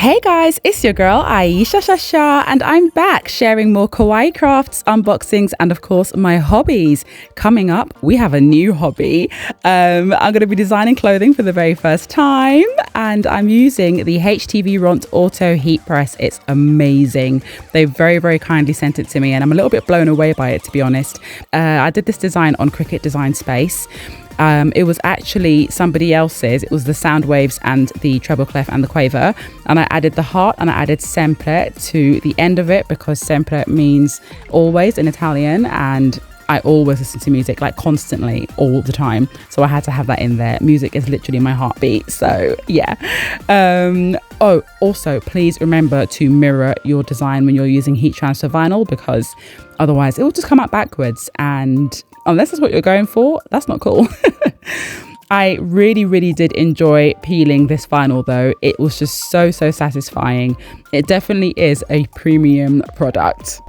Hey guys, it's your girl Aisha Shasha, and I'm back sharing more kawaii crafts, unboxings, and of course my hobbies. Coming up, we have a new hobby. I'm going to be designing clothing for the very first time, and I'm using the HTVRONT Auto Heat Press. It's amazing. They very kindly sent it to me, and I'm a little bit blown away by it, to be honest. I did this design on Cricut Design Space. It was actually somebody else's. It was the sound waves and the treble clef and the quaver, and I added the heart and I added sempre to the end of it because sempre means always in Italian, and I always listen to music, like constantly, all the time, so I had to have that in there. Music is literally my heartbeat, so yeah. Oh, also please remember to mirror your design when you're using heat transfer vinyl, because otherwise it will just come out backwards, and unless that's what you're going for, that's not cool. I really did enjoy peeling this vinyl though. It was just so satisfying. It definitely is a premium product.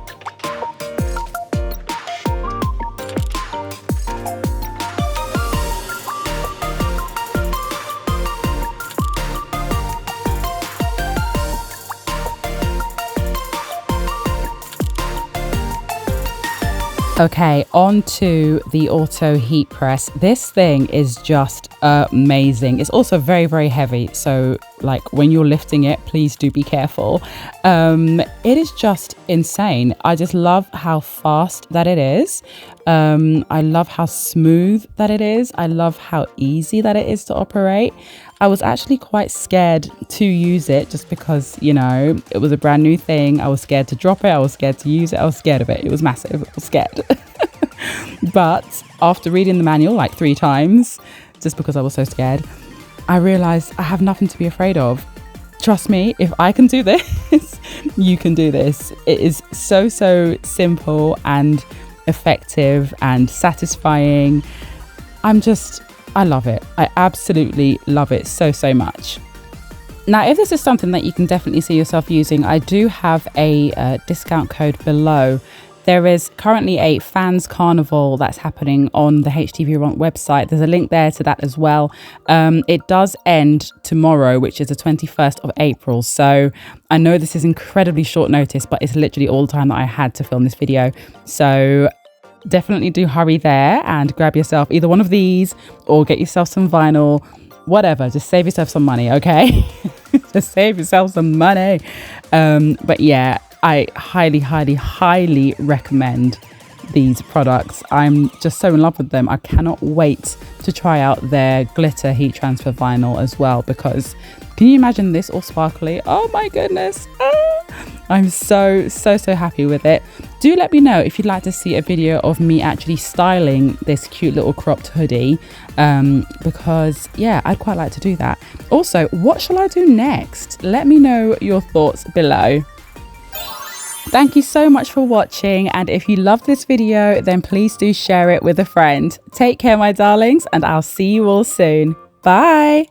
Okay, on to the auto heat press. This thing is just amazing. It's also very heavy, so like when you're lifting it, please do be careful. It is just insane. I just love how fast that it is. I love how smooth that it is. I love how easy that it is to operate. I was actually quite scared to use it just because, you know, it was a brand new thing. I was scared to drop it. I was scared to use it. I was scared of it. It was massive. I was scared. But after reading the manual like 3 times, just because I was so scared, I realized I have nothing to be afraid of. Trust me, if I can do this, you can do this. It is so simple and effective and satisfying. I love it. I absolutely love it so much. Now, if this is something that you can definitely see yourself using, I do have a discount code below. There is currently a fans carnival that's happening on the HTVRONT website. There's a link there to that as well. It does end tomorrow, which is the 21st of April. So I know this is incredibly short notice, but it's literally all the time that I had to film this video. So definitely do hurry there and grab yourself either one of these or get yourself some vinyl, whatever. Just save yourself some money, okay? Just save yourself some money. But yeah, I highly recommend these products. I'm just so in love with them. I cannot wait to try out their glitter heat transfer vinyl as well, because can you imagine this all sparkly? Oh my goodness. I'm so happy with it. Do let me know if you'd like to see a video of me actually styling this cute little cropped hoodie, because yeah, I'd quite like to do that. Also, what shall I do next? Let me know your thoughts below. Thank you so much for watching, and if you loved this video, then please do share it with a friend. Take care, my darlings, and I'll see you all soon. Bye.